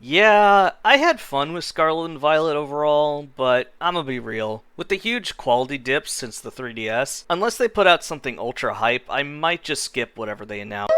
Yeah, I had fun with Scarlet and Violet overall, but I'ma be real. With the huge quality dips since the 3DS, unless they put out something ultra hype, I might just skip whatever they announce.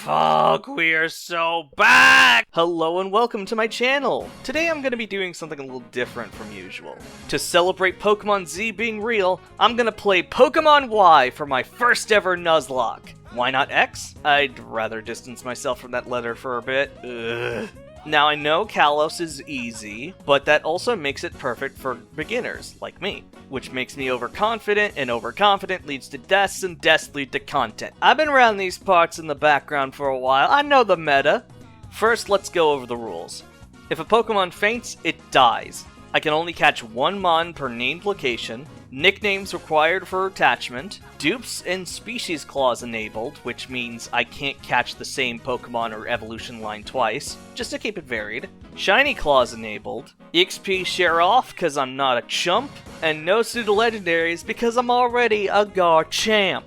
Fuck, we are so back! Hello and welcome to my channel! Today I'm gonna be doing something a little different from usual. To celebrate Pokemon Z being real, I'm gonna play Pokemon Y for my first ever Nuzlocke. Why not X? I'd rather distance myself from that letter for a bit. Ugh. Now I know Kalos is easy, but that also makes it perfect for beginners, like me. Which makes me overconfident, and overconfident leads to deaths, and deaths lead to content. I've been around these parts in the background for a while, I know the meta. First, let's go over the rules. If a Pokemon faints, it dies. I can only catch one Mon per named location. Nicknames required for attachment. Dupes and species clause enabled, which means I can't catch the same Pokemon or evolution line twice, just to keep it varied. Shiny clause enabled. EXP share off, cause I'm not a chump. And no pseudo legendaries, because I'm already a Garchamp.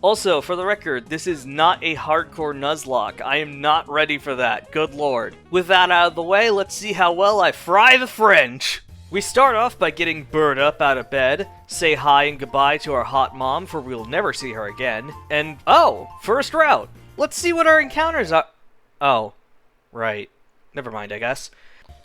Also, for the record, this is not a hardcore Nuzlocke. I am not ready for that, good lord. With that out of the way, let's see how well I fry the French. We start off by getting Bird up out of bed, say hi and goodbye to our hot mom, for we'll never see her again, and oh, first route. Let's see what our encounters are. Oh, right. Never mind, I guess.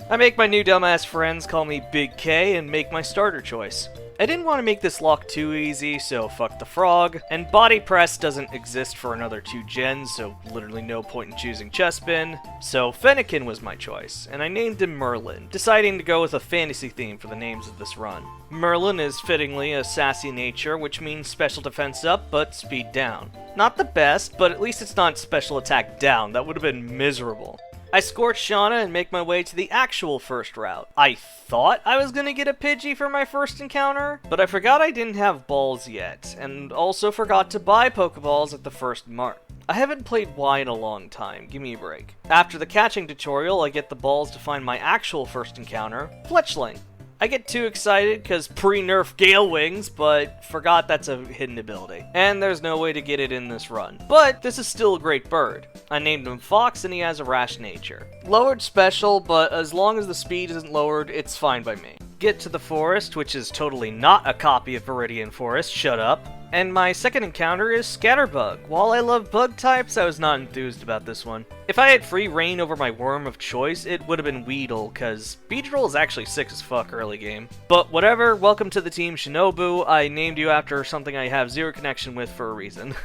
I make my new dumbass friends call me Big K and make my starter choice. I didn't want to make this lock too easy, so fuck the frog. And body press doesn't exist for another 2 gens, so literally no point in choosing Chespin. So Fennekin was my choice, and I named him Merlin, deciding to go with a fantasy theme for the names of this run. Merlin is fittingly a sassy nature, which means special defense up, but speed down. Not the best, but at least it's not special attack down. That would have been miserable. I scorch Shauna and make my way to the actual first route. I thought I was gonna get a Pidgey for my first encounter, but I forgot I didn't have balls yet, and also forgot to buy Pokeballs at the first mart. I haven't played Y in a long time, give me a break. After the catching tutorial, I get the balls to find my actual first encounter, Fletchling. I get too excited because pre-nerf Gale Wings, but forgot that's a hidden ability. And there's no way to get it in this run. But this is still a great bird. I named him Fox and he has a rash nature. Lowered special, but as long as the speed isn't lowered, it's fine by me. Get to the forest, which is totally not a copy of Viridian Forest, shut up. And my second encounter is Scatterbug. While I love bug types, I was not enthused about this one. If I had free reign over my worm of choice, it would have been Weedle, cause Beedrill is actually sick as fuck early game. But whatever, welcome to the team Shinobu. I named you after something I have zero connection with for a reason.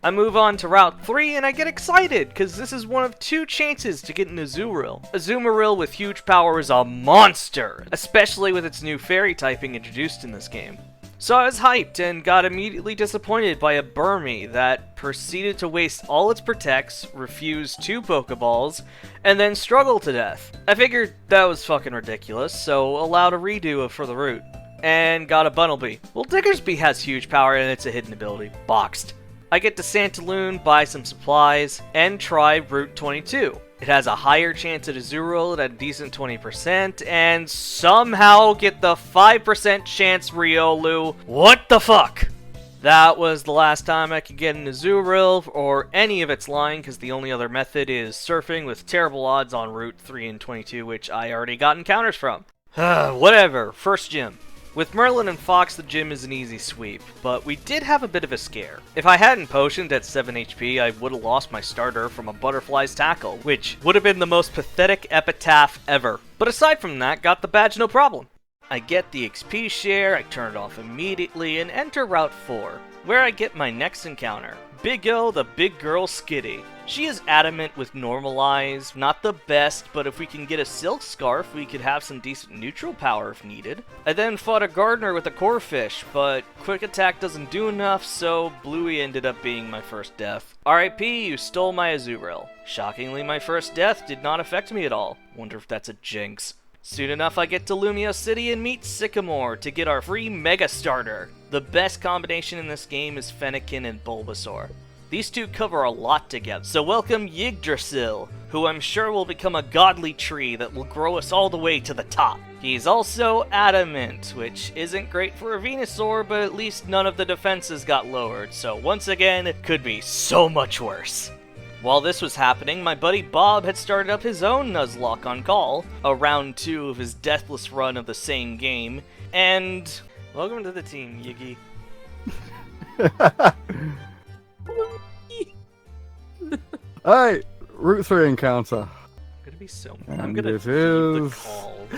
I move on to Route 3 and I get excited, cause this is one of 2 chances to get an Azumarill. Azumarill with huge power is a monster, especially with its new fairy typing introduced in this game. So I was hyped and got immediately disappointed by a Burmy that proceeded to waste all its protects, refuse 2 Pokeballs, and then struggle to death. I figured that was fucking ridiculous, so allowed a redo for the route. And got a Bunnelby. Well, Diggersby has huge power and it's a hidden ability. Boxed. I get to Santaloon, buy some supplies, and try Route 22. It has a higher chance at Azurill at a decent 20%, and somehow get the 5% chance Riolu. What the fuck? That was the last time I could get an Azurill or any of its line, because the only other method is surfing with terrible odds on Route 3 and 22, which I already got encounters from. Whatever, first gym. With Merlin and Fox, the gym is an easy sweep, but we did have a bit of a scare. If I hadn't potioned at 7 HP, I would have lost my starter from a Butterfly's Tackle, which would have been the most pathetic epitaph ever. But aside from that, got the badge no problem. I get the XP share, I turn it off immediately, and enter Route 4, where I get my next encounter. Big O, the big girl Skitty. She is adamant with Normalize, not the best, but if we can get a Silk Scarf, we could have some decent neutral power if needed. I then fought a Gardener with a Corphish, but Quick Attack doesn't do enough, so Bluey ended up being my first death. RIP, you stole my Azurill. Shockingly, my first death did not affect me at all. Wonder if that's a jinx. Soon enough, I get to Lumio City and meet Sycamore to get our free Mega Starter. The best combination in this game is Fennekin and Bulbasaur. These two cover a lot together, so welcome Yggdrasil, who I'm sure will become a godly tree that will grow us all the way to the top. He's also adamant, which isn't great for a Venusaur, but at least none of the defenses got lowered, so once again, it could be so much worse. While this was happening, my buddy Bob had started up his own Nuzlocke on call, a round 2 of his deathless run of the same game, and welcome to the team, Yiggy. Alright, Route 3 encounter. I'm gonna it feed is... the call.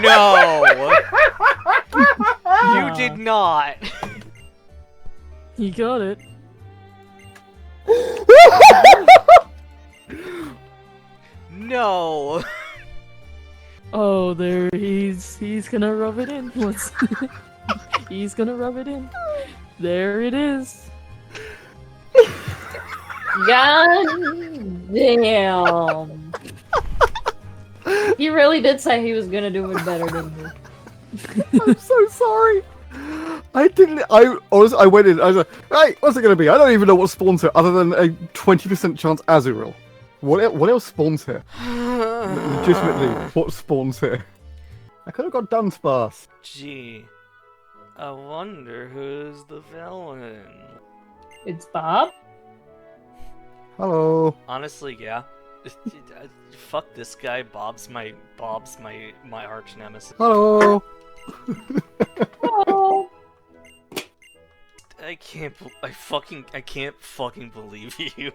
No! You did not! You got it. No! Oh, there he's gonna rub it in. He's gonna rub it in. There it is. God damn. He really did say he was gonna do it better than me. I'm so sorry. I went in, I was like, right, what's it gonna be? I don't even know what spawns here other than a 20% chance Azurill. What else spawns here? Legitimately, what spawns here? I could have got Dunsparce. Gee, I wonder who's the villain. It's Bob? Hello. Honestly, yeah. Fuck this guy. Bob's my arch nemesis. Hello. Oh. I can't fucking believe you.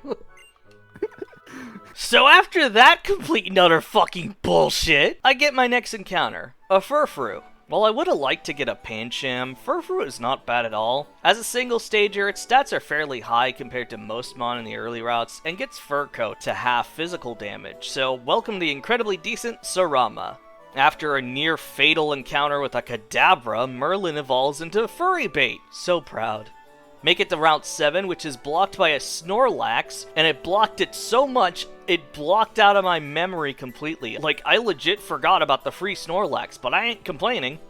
So after that complete and utter fucking bullshit, I get my next encounter, a Furfrou. While I would have liked to get a Pancham, Furfrou is not bad at all. As a single stager, its stats are fairly high compared to most mon in the early routes, and gets Fur Coat to half physical damage, so welcome the incredibly decent Sarama. After a near fatal encounter with a Kadabra, Merlin evolves into Furry Bait. So proud. Make it to Route 7, which is blocked by a Snorlax, and it blocked it so much, it blocked out of my memory completely. Like, I legit forgot about the free Snorlax, but I ain't complaining.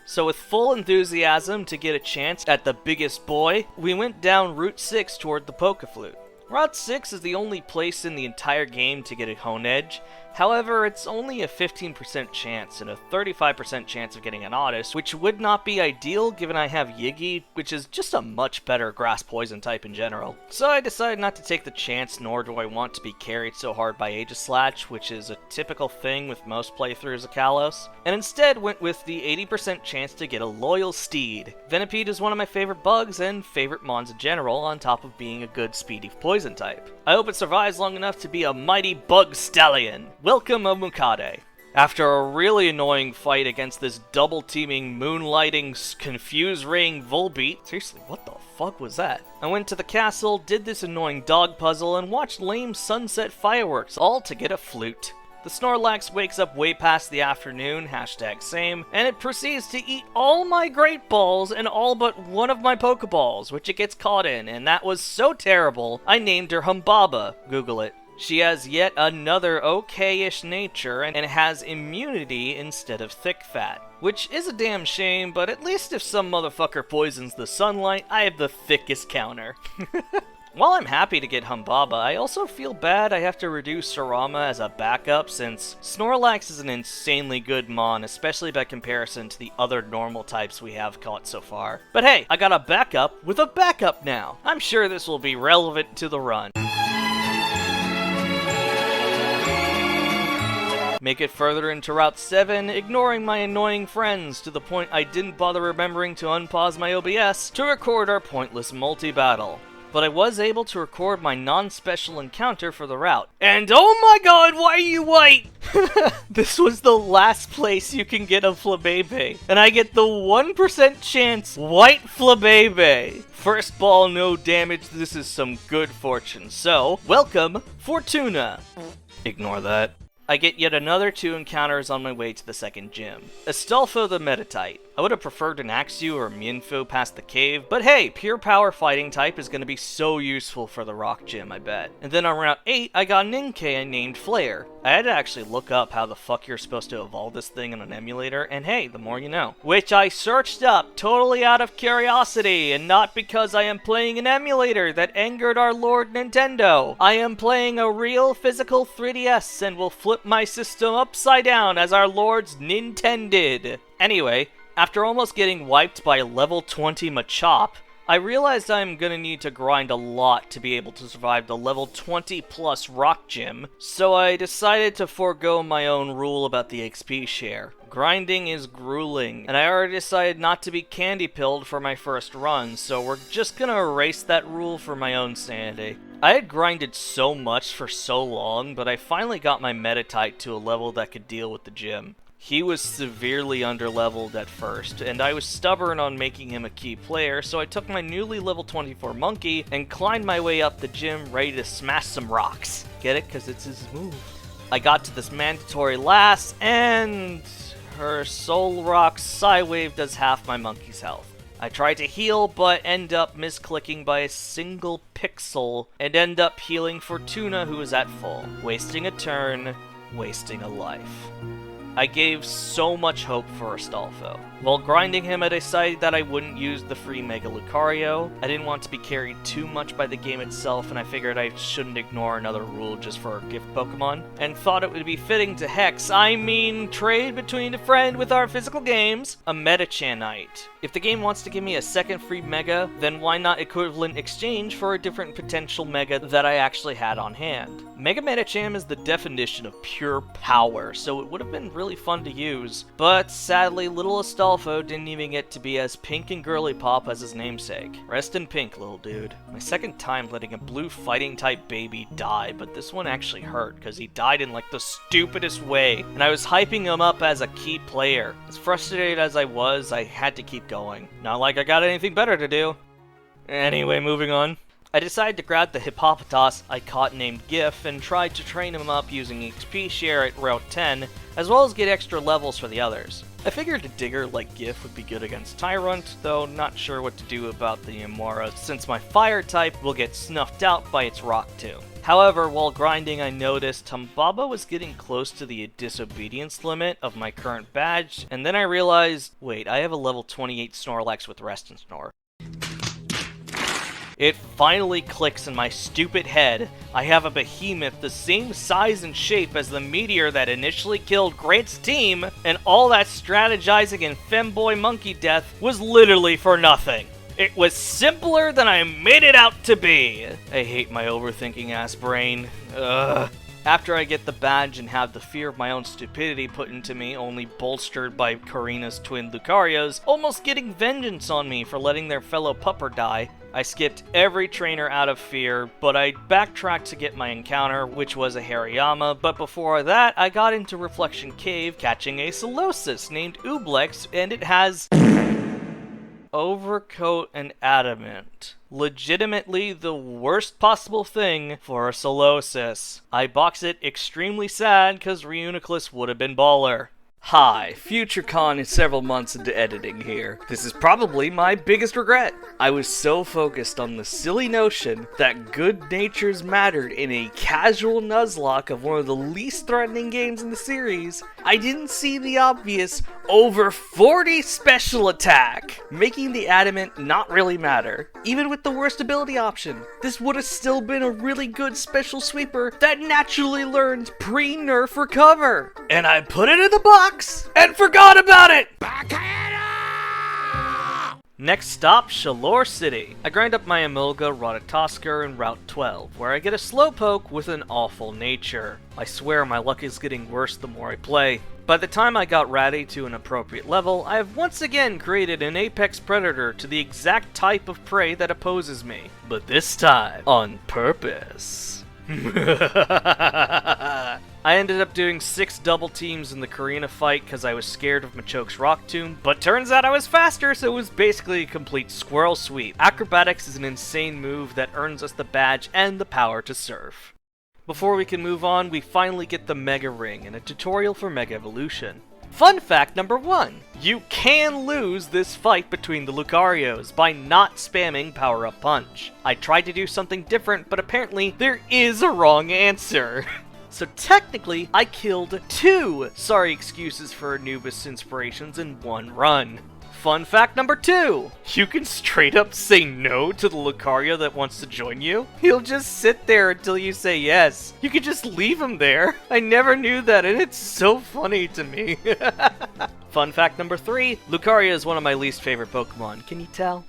So with full enthusiasm to get a chance at the biggest boy, we went down Route 6 toward the Pokeflute. Route 6 is the only place in the entire game to get a Honedge. However, it's only a 15% chance and a 35% chance of getting an Oddish, which would not be ideal given I have Yiggy, which is just a much better grass poison type in general. So I decided not to take the chance, nor do I want to be carried so hard by Aegislash, which is a typical thing with most playthroughs of Kalos, and instead went with the 80% chance to get a loyal steed. Venipede is one of my favorite bugs and favorite mons in general, on top of being a good speedy poison type. I hope it survives long enough to be a mighty bug stallion. Welcome, Omukade. After a really annoying fight against this double-teaming, moonlighting, confused ring Volbeat, seriously, what the fuck was that? I went to the castle, did this annoying dog puzzle, and watched lame sunset fireworks, all to get a flute. The Snorlax wakes up way past the afternoon, #same, and it proceeds to eat all my Great Balls and all but one of my Pokeballs, which it gets caught in, and that was so terrible, I named her Humbaba. Google it. She has yet another okay-ish nature and has immunity instead of thick fat. Which is a damn shame, but at least if some motherfucker poisons the sunlight, I have the thickest counter. While I'm happy to get Humbaba, I also feel bad I have to reduce Sarama as a backup since Snorlax is an insanely good mon, especially by comparison to the other normal types we have caught so far. But hey, I got a backup with a backup now. I'm sure this will be relevant to the run. Make it further into Route 7, ignoring my annoying friends to the point I didn't bother remembering to unpause my OBS to record our pointless multi-battle. But I was able to record my non-special encounter for the route. And oh my god, why are you white? This was the last place you can get a Flabebe. And I get the 1% chance white Flabebe. First ball, no damage, this is some good fortune. So, welcome, Fortuna. Ignore that. I get yet another 2 encounters on my way to the second gym. Astolfo the Metatite. I would have preferred an Axew or a Mienfoo past the cave, but hey, pure power fighting type is going to be so useful for the rock gym, I bet. And then on route 8, I got an Inkay named Flare. I had to actually look up how the fuck you're supposed to evolve this thing in an emulator, and hey, the more you know. Which I searched up, totally out of curiosity, and not because I am playing an emulator that angered our Lord Nintendo. I am playing a real physical 3DS and will flip my system upside down as our Lord's Nintended. Anyway, after almost getting wiped by level 20 Machop, I realized I'm gonna need to grind a lot to be able to survive the level 20 plus rock gym, so I decided to forego my own rule about the XP share. Grinding is grueling, and I already decided not to be candy pilled for my first run, so we're just gonna erase that rule for my own sanity. I had grinded so much for so long, but I finally got my Metatite to a level that could deal with the gym. He was severely underleveled at first, and I was stubborn on making him a key player, so I took my newly level 24 monkey and climbed my way up the gym ready to smash some rocks. Get it? Because it's his move. I got to this mandatory lass, and her soul rock Psywave does half my monkey's health. I tried to heal, but end up misclicking by a single pixel, and end up healing Fortuna, who was at full. Wasting a turn, wasting a life. I gave so much hope for Astolfo. While grinding him, I decided that I wouldn't use the free Mega Lucario. I didn't want to be carried too much by the game itself, and I figured I shouldn't ignore another rule just for a gift Pokemon, and thought it would be fitting to trade between a friend with our physical games, a Metachanite. If the game wants to give me a second free Mega, then why not equivalent exchange for a different potential Mega that I actually had on hand? Mega Metacham is the definition of pure power, so it would have been really fun to use, but sadly little Astolfo didn't even get to be as pink and girly pop as his namesake. Rest in pink, little dude. My second time letting a blue fighting type baby die, but this one actually hurt because he died in like the stupidest way, and I was hyping him up as a key player. As frustrated as I was, I had to keep going. Not like I got anything better to do. Anyway, moving on. I decided to grab the Hippopotas I caught named Gif and tried to train him up using XP share at Route 10, as well as get extra levels for the others. I figured a digger like Gif would be good against Tyrant, though not sure what to do about the Amora since my fire type will get snuffed out by its rock too. However, while grinding I noticed Humbaba was getting close to the disobedience limit of my current badge, and then I realized, wait, I have a level 28 Snorlax with Rest and Snore. It finally clicks in my stupid head. I have a behemoth the same size and shape as the meteor that initially killed Grant's team, and all that strategizing and femboy monkey death was literally for nothing. It was simpler than I made it out to be. I hate my overthinking ass brain. Ugh. After I get the badge and have the fear of my own stupidity put into me, only bolstered by Karina's twin Lucarios almost getting vengeance on me for letting their fellow pupper die, I skipped every trainer out of fear, but I backtracked to get my encounter, which was a Hariyama, but before that, I got into Reflection Cave catching a Solosis named Ublex, and it has Overcoat and Adamant. Legitimately the worst possible thing for a Solosis. I box it extremely sad because Reuniclus would have been baller. Hi, FutureCon is several months into editing here. This is probably my biggest regret. I was so focused on the silly notion that good natures mattered in a casual Nuzlocke of one of the least threatening games in the series, I didn't see the obvious over 40 special attack, making the adamant not really matter. Even with the worst ability option, this would have still been a really good special sweeper that naturally learns pre-nerf recover. And I put it in the box and forgot about it! Next stop, Shalor City. I grind up my Emolga, Ratatoskr, and Route 12, where I get a Slowpoke with an awful nature. I swear my luck is getting worse the more I play. By the time I got Ratty to an appropriate level, I have once again created an apex predator to the exact type of prey that opposes me. But this time, on purpose. I ended up doing 6 double teams in the Karina fight because I was scared of Machoke's Rock Tomb, but turns out I was faster, so it was basically a complete squirrel sweep. Acrobatics is an insane move that earns us the badge and the power to surf. Before we can move on, we finally get the Mega Ring and a tutorial for Mega Evolution. Fun fact number 1. You can lose this fight between the Lucarios by not spamming Power Up Punch. I tried to do something different, but apparently there is a wrong answer. So technically, I killed 2 Sorry Excuses for Anubis inspirations in one run. Fun fact number 2, you can straight up say no to the Lucario that wants to join you. He'll just sit there until you say yes. You can just leave him there. I never knew that, and it's so funny to me. Fun fact number 3, Lucario is one of my least favorite Pokemon. Can you tell?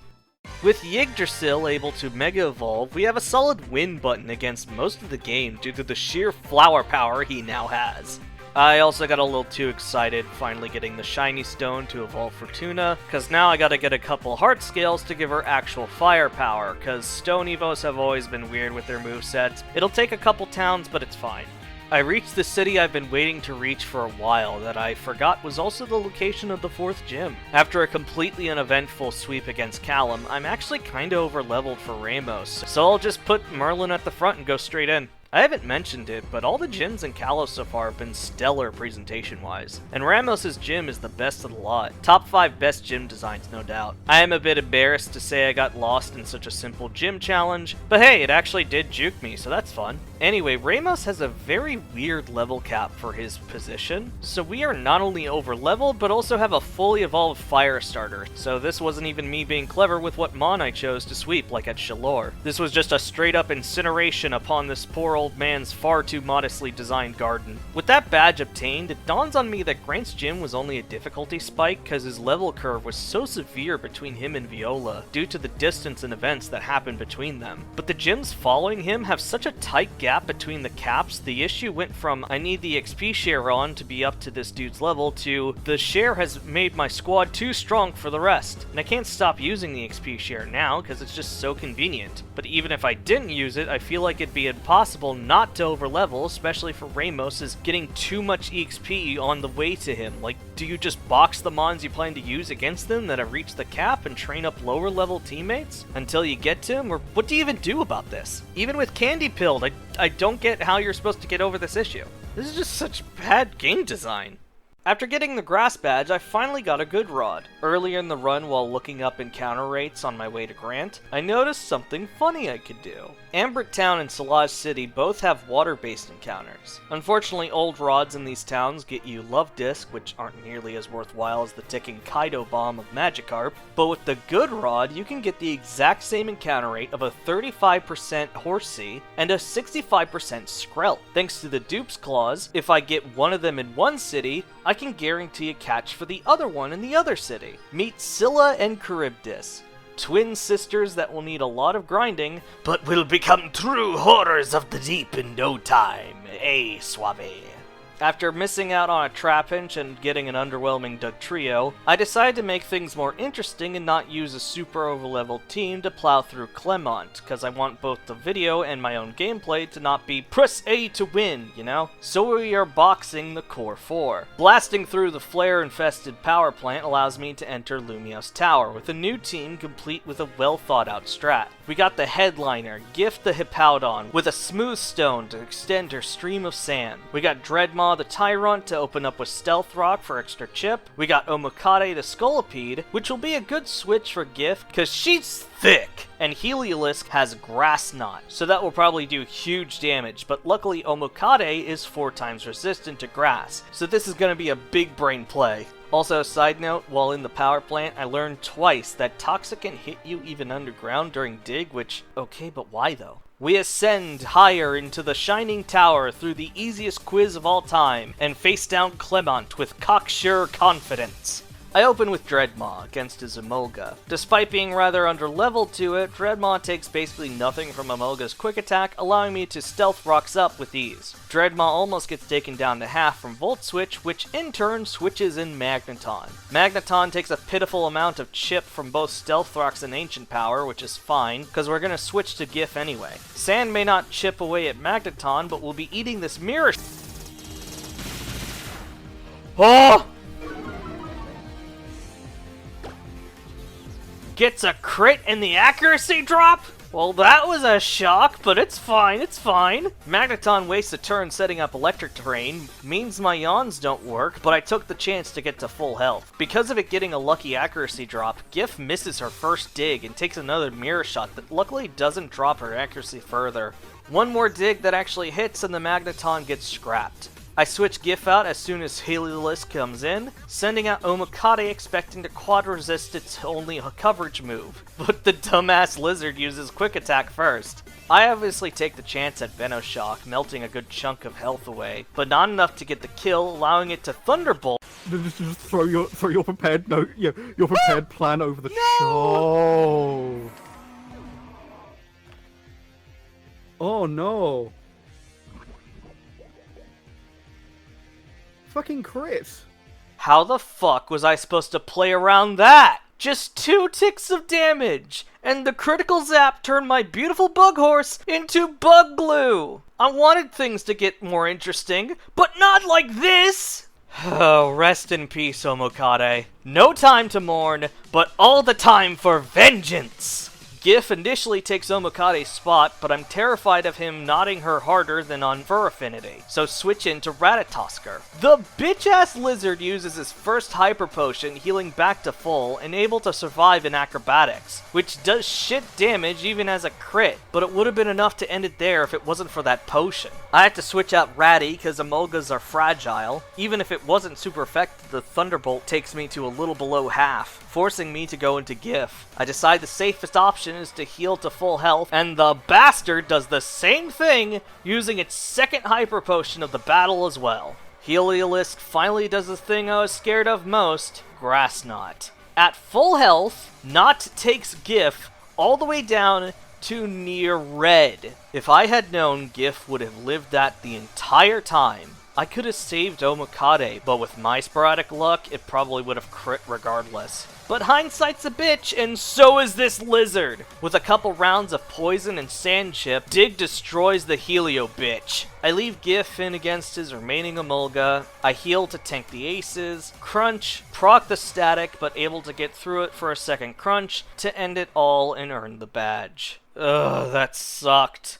With Yggdrasil able to Mega Evolve, we have a solid win button against most of the game due to the sheer flower power he now has. I also got a little too excited finally getting the Shiny Stone to evolve Fortuna, cause now I gotta get a couple Heart Scales to give her actual firepower, cause Stone Evos have always been weird with their movesets. It'll take a couple towns, but it's fine. I reached the city I've been waiting to reach for a while that I forgot was also the location of the 4th gym. After a completely uneventful sweep against Callum, I'm actually kinda over-leveled for Ramos, so I'll just put Merlin at the front and go straight in. I haven't mentioned it, but all the gyms in Kalos so far have been stellar presentation-wise, and Ramos' gym is the best of the lot. Top 5 best gym designs, no doubt. I am a bit embarrassed to say I got lost in such a simple gym challenge, but hey, it actually did juke me, so that's fun. Anyway, Ramos has a very weird level cap for his position, so we are not only over-leveled, but also have a fully evolved fire starter, so this wasn't even me being clever with what mon I chose to sweep like at Shalor. This was just a straight-up incineration upon this poor old man's far too modestly designed garden. With that badge obtained, it dawns on me that Grant's gym was only a difficulty spike because his level curve was so severe between him and Viola due to the distance and events that happened between them. But the gyms following him have such a tight gap between the caps, the issue went from I need the XP share on to be up to this dude's level to the share has made my squad too strong for the rest. And I can't stop using the XP share now because it's just so convenient. But even if I didn't use it, I feel like it'd be impossible not to overlevel, especially for Ramos is getting too much EXP on the way to him. Like, do you just box the mons you plan to use against them that have reached the cap and train up lower level teammates until you get to him? Or what do you even do about this? Even with Candy Pilled, I don't get how you're supposed to get over this issue. This is just such bad game design. After getting the grass badge, I finally got a good rod. Earlier in the run, while looking up encounter rates on my way to Grant, I noticed something funny I could do. Ambrit Town and Solage City both have water-based encounters. Unfortunately, old rods in these towns get you Love Disc, which aren't nearly as worthwhile as the ticking Kaido Bomb of Magikarp, but with the good rod, you can get the exact same encounter rate of a 35% Horsea and a 65% Skrelt. Thanks to the Dupe's Clause, if I get one of them in one city, I can guarantee a catch for the other one in the other city. Meet Scylla and Charybdis. Twin sisters that will need a lot of grinding, but will become true horrors of the deep in no time. Eh, suave. After missing out on a Trapinch and getting an underwhelming Dugtrio, I decided to make things more interesting and not use a super overleveled team to plow through Clemont, because I want both the video and my own gameplay to not be press A to win, you know? So we are boxing the Core 4. Blasting through the flare-infested power plant allows me to enter Lumios Tower with a new team complete with a well-thought-out strat. We got the Headliner, Gift the Hippowdon, with a Smooth Stone to extend her stream of sand. We got Dreadmaw the Tyrant to open up with Stealth Rock for extra chip. We got Omokade the Scolipede, which will be a good switch for Gift, cause she's thick! And Heliolisk has Grass Knot, so that will probably do huge damage, but luckily Omokade is 4 times resistant to grass, so this is gonna be a big brain play. Also, side note, while in the power plant, I learned twice that Toxic can hit you even underground during dig, which, okay, but why though? We ascend higher into the Shining Tower through the easiest quiz of all time, and face down Clemont with cocksure confidence. I open with Dreadmaw against his Emolga. Despite being rather underleveled to it, Dreadmaw takes basically nothing from Emolga's quick attack, allowing me to stealth rocks up with ease. Dreadmaw almost gets taken down to half from Volt Switch, which in turn switches in Magneton. Magneton takes a pitiful amount of chip from both Stealth Rocks and Ancient Power, which is fine, because we're gonna switch to Gif anyway. Sand may not chip away at Magneton, but we'll be eating this mirror. Oh! Gets a crit and the accuracy drop? Well, that was a shock, but it's fine, it's fine. Magneton wastes a turn setting up electric terrain, means my yawns don't work, but I took the chance to get to full health. Because of it getting a lucky accuracy drop, Gif misses her first dig and takes another mirror shot that luckily doesn't drop her accuracy further. One more dig that actually hits and the Magneton gets scrapped. I switch Gif out as soon as Heliolisk comes in, sending out Omokade expecting to quad resist its only coverage move, but the dumbass lizard uses quick attack first. I obviously take the chance at Venoshock, melting a good chunk of health away, but not enough to get the kill, allowing it to Thunderbolt. Just throw your prepared your prepared plan over the show. Oh no. Fucking crit. How the fuck was I supposed to play around that? Just 2 ticks of damage, and the critical zap turned my beautiful bug horse into bug glue. I wanted things to get more interesting, but not like this! Oh, rest in peace, Omokade. No time to mourn, but all the time for vengeance! Gif initially takes Omokade's spot, but I'm terrified of him knotting her harder than on Fur Affinity, so switch into Ratatosker. The bitch-ass lizard uses his first Hyper Potion, healing back to full, and able to survive in Acrobatics, which does shit damage even as a crit, but it would have been enough to end it there if it wasn't for that potion. I had to switch out Ratty because Emolgas are fragile. Even if it wasn't super effective, the Thunderbolt takes me to a little below half, forcing me to go into Gif. I decide the safest option is to heal to full health, and the bastard does the same thing, using its second Hyper Potion of the battle as well. Heliolisk finally does the thing I was scared of most, Grass Knot. At full health, Knot takes Gif all the way down to near red. If I had known Gif would have lived that the entire time, I could have saved Omokade, but with my sporadic luck, it probably would have crit regardless. But hindsight's a bitch, and so is this lizard! With a couple rounds of poison and sand chip, Dig destroys the Helio bitch. I leave Gif in against his remaining Emolga, I heal to tank the aces, crunch, proc the static, but able to get through it for a second crunch, to end it all and earn the badge. Ugh, that sucked.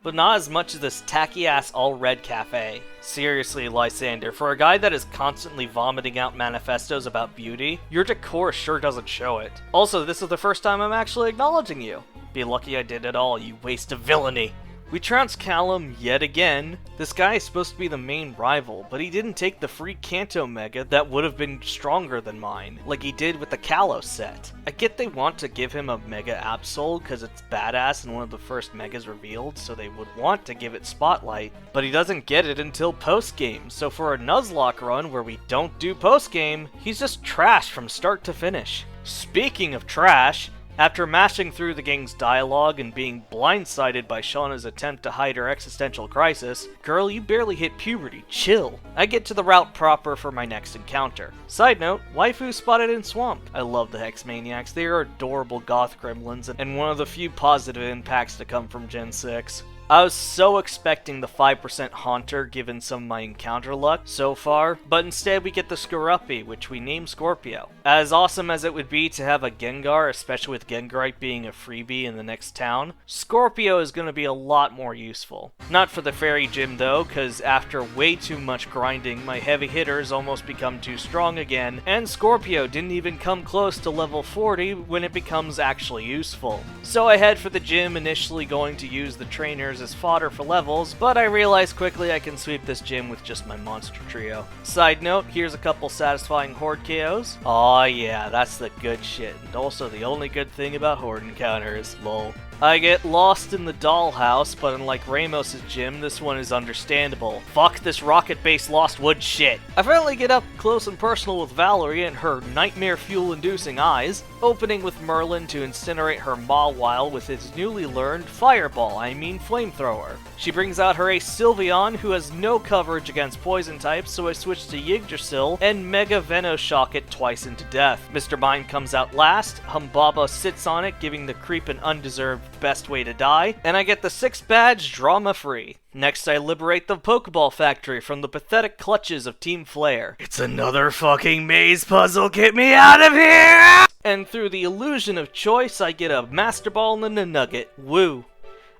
But not as much as this tacky-ass all-red cafe. Seriously, Lysander, for a guy that is constantly vomiting out manifestos about beauty, your decor sure doesn't show it. Also, this is the first time I'm actually acknowledging you. Be lucky I did it all, you waste of villainy. We trounce Callum yet again. This guy is supposed to be the main rival, but he didn't take the free Kanto Mega that would have been stronger than mine, like he did with the Kalos set. I get they want to give him a Mega Absol because it's badass and one of the first Megas revealed, so they would want to give it spotlight, but he doesn't get it until post-game, so for a Nuzlocke run where we don't do post-game, he's just trash from start to finish. Speaking of trash, after mashing through the gang's dialogue and being blindsided by Shauna's attempt to hide her existential crisis, girl, you barely hit puberty, chill. I get to the route proper for my next encounter. Side note, waifu spotted in Swamp. I love the Hex Maniacs, they are adorable goth gremlins and one of the few positive impacts to come from Gen 6. I was so expecting the 5% Haunter given some of my encounter luck so far, but instead we get the Skorupi, which we named Scorpio. As awesome as it would be to have a Gengar, especially with Gengarite being a freebie in the next town, Scorpio is going to be a lot more useful. Not for the Fairy Gym though, cause after way too much grinding, my heavy hitters almost become too strong again, and Scorpio didn't even come close to level 40 when it becomes actually useful. So I head for the gym, initially going to use the trainers as fodder for levels, but I realize quickly I can sweep this gym with just my monster trio. Side note, here's a couple satisfying horde KOs. Aw yeah, that's the good shit, and also the only good thing about horde encounters, lol. I get lost in the dollhouse, but unlike Ramos' gym, this one is understandable. Fuck this rocket-based Lost Woods shit. I finally get up close and personal with Valerie and her nightmare fuel-inducing eyes, opening with Merlin to incinerate her Mawile with his newly learned Fireball, Flamethrower. She brings out her ace Sylveon, who has no coverage against poison types, so I switch to Yggdrasil and Mega Venoshock it twice into death. Mr. Mime comes out last, Humbaba sits on it, giving the creep an undeserved best way to die, and I get the 6 badge drama-free. Next, I liberate the Pokeball Factory from the pathetic clutches of Team Flare. It's another fucking maze puzzle, get me out of here! And through the illusion of choice, I get a Master Ball and a Nugget. Woo.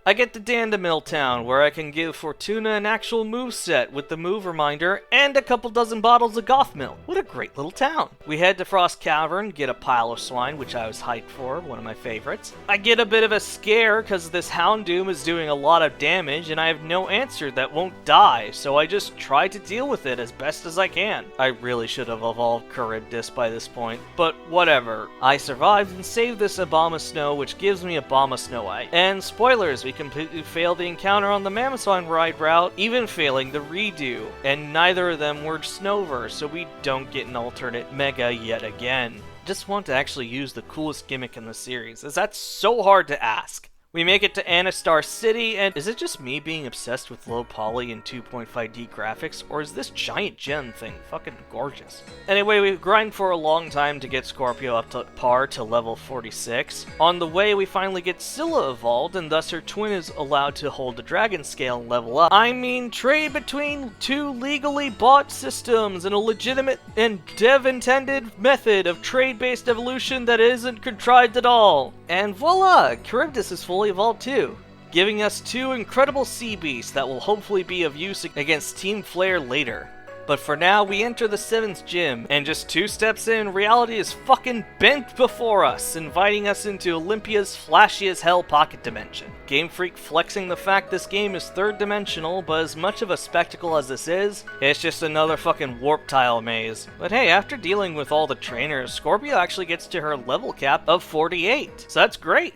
I get to Dandemill Town, where I can give Fortuna an actual moveset with the move reminder and a couple dozen bottles of Goth Milk. What a great little town. We head to Frost Cavern, get a pile of swine, which I was hyped for, one of my favorites. I get a bit of a scare because this Houndoom is doing a lot of damage and I have no answer that won't die, so I just try to deal with it as best as I can. I really should have evolved Charybdis by this point, but whatever. I survived and saved this Abomasnow, which gives me Abomasnowite. And spoilers, we completely failed the encounter on the Mammothon ride route, even failing the redo, and neither of them were Snover, so we don't get an alternate Mega yet again. Just want to actually use the coolest gimmick in the series, as that's so hard to ask. We make it to Anastar City, and is it just me being obsessed with low poly and 2.5D graphics, or is this giant gem thing fucking gorgeous? Anyway, we grind for a long time to get Scorpio up to par to level 46. On the way, we finally get Scylla evolved, and thus her twin is allowed to hold the dragon scale and level up. I mean, trade between 2 legally bought systems and a legitimate and dev-intended method of trade-based evolution that isn't contrived at all. And voila! Charybdis is fully evolved too, giving us 2 incredible sea beasts that will hopefully be of use against Team Flare later. But for now, we enter the 7th gym, and just 2 steps in, reality is fucking bent before us, inviting us into Olympia's flashy as hell pocket dimension. Game Freak flexing the fact this game is 3rd dimensional, but as much of a spectacle as this is, it's just another fucking warp tile maze. But hey, after dealing with all the trainers, Scorpio actually gets to her level cap of 48, so that's great.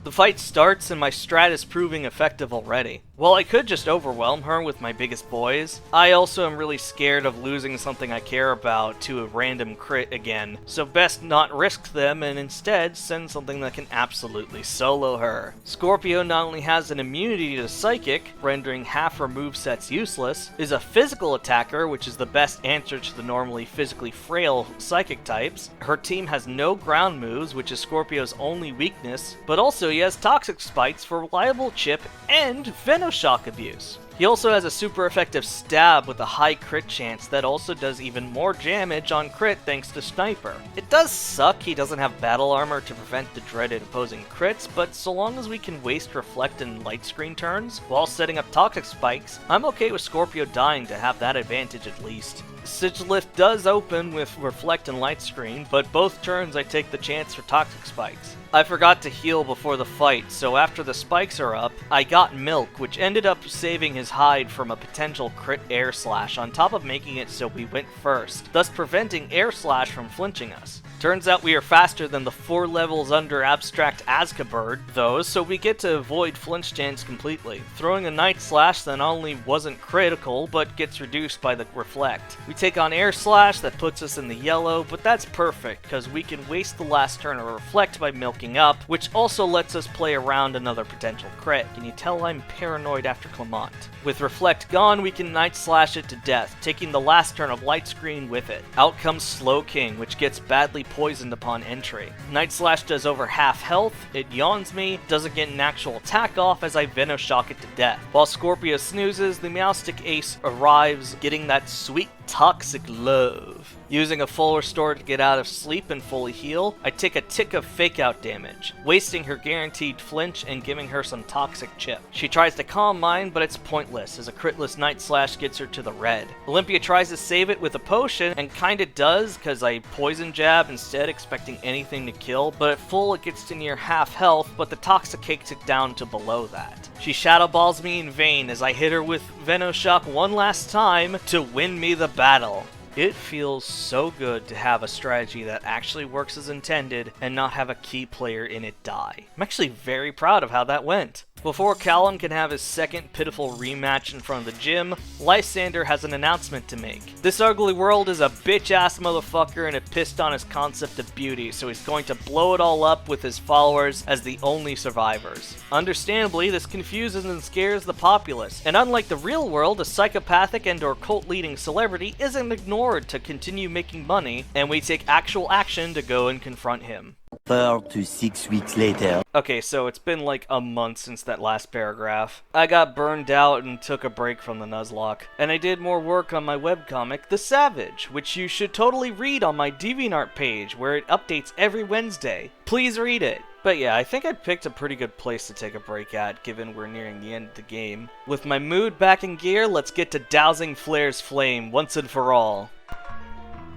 The fight starts and my strat is proving effective already. While I could just overwhelm her with my biggest boys, I also am really scared of losing something I care about to a random crit again, so best not risk them and instead send something that can absolutely solo her. Scorpio not only has an immunity to Psychic, rendering half her movesets useless, is a physical attacker, which is the best answer to the normally physically frail Psychic types. Her team has no ground moves, which is Scorpio's only weakness, but also he has Toxic Spikes for reliable chip and Venoshock abuse. He also has a super effective stab with a high crit chance that also does even more damage on crit thanks to Sniper. It does suck he doesn't have battle armor to prevent the dreaded opposing crits, but so long as we can waste Reflect and Light Screen turns while setting up Toxic Spikes, I'm okay with Scorpio dying to have that advantage at least. Sigilift does open with Reflect and Light Screen, but both turns I take the chance for Toxic Spikes. I forgot to heal before the fight, so after the spikes are up, I got Milk, which ended up saving his hide from a potential crit Air Slash on top of making it so we went first, thus preventing Air Slash from flinching us. Turns out we are faster than the 4 levels under Abstract Azkabird, though, so we get to avoid flinch chance completely, throwing a Night Slash that not only wasn't critical, but gets reduced by the Reflect. We take on Air Slash that puts us in the yellow, but that's perfect, because we can waste the last turn of Reflect by milking up, which also lets us play around another potential crit. Can you tell I'm paranoid after Clement? With Reflect gone, we can Night Slash it to death, taking the last turn of Light Screen with it. Out comes Slow King, which gets badly poisoned upon entry. Night Slash does over half health, it yawns me, doesn't get an actual attack off as I Venoshock it to death. While Scorpio snoozes, the Meowstic Ace arrives, getting that sweet toxic love. Using a full restore to get out of sleep and fully heal, I take a tick of fake out damage, wasting her guaranteed flinch and giving her some toxic chip. She tries to calm mine, but it's pointless as a critless Night Slash gets her to the red. Olympia tries to save it with a potion, and kinda does, cause I poison jab instead expecting anything to kill, but at full it gets to near half health, but the toxic takes it down to below that. She shadow balls me in vain as I hit her with Venoshock one last time to win me the battle. It feels so good to have a strategy that actually works as intended and not have a key player in it die. I'm actually very proud of how that went. Before Callum can have his second pitiful rematch in front of the gym, Lysander has an announcement to make. This ugly world is a bitch-ass motherfucker and it pissed on his concept of beauty, so he's going to blow it all up with his followers as the only survivors. Understandably, this confuses and scares the populace, and unlike the real world, a psychopathic and/or cult-leading celebrity isn't ignored to continue making money, and we take actual action to go and confront him. 4 to 6 weeks later. Okay, so it's been like a month since that last paragraph. I got burned out and took a break from the Nuzlocke. And I did more work on my webcomic, The Savage, which you should totally read on my DeviantArt page, where it updates every Wednesday. Please read it. But yeah, I think I picked a pretty good place to take a break at, given we're nearing the end of the game. With my mood back in gear, let's get to dousing Flare's flame once and for all.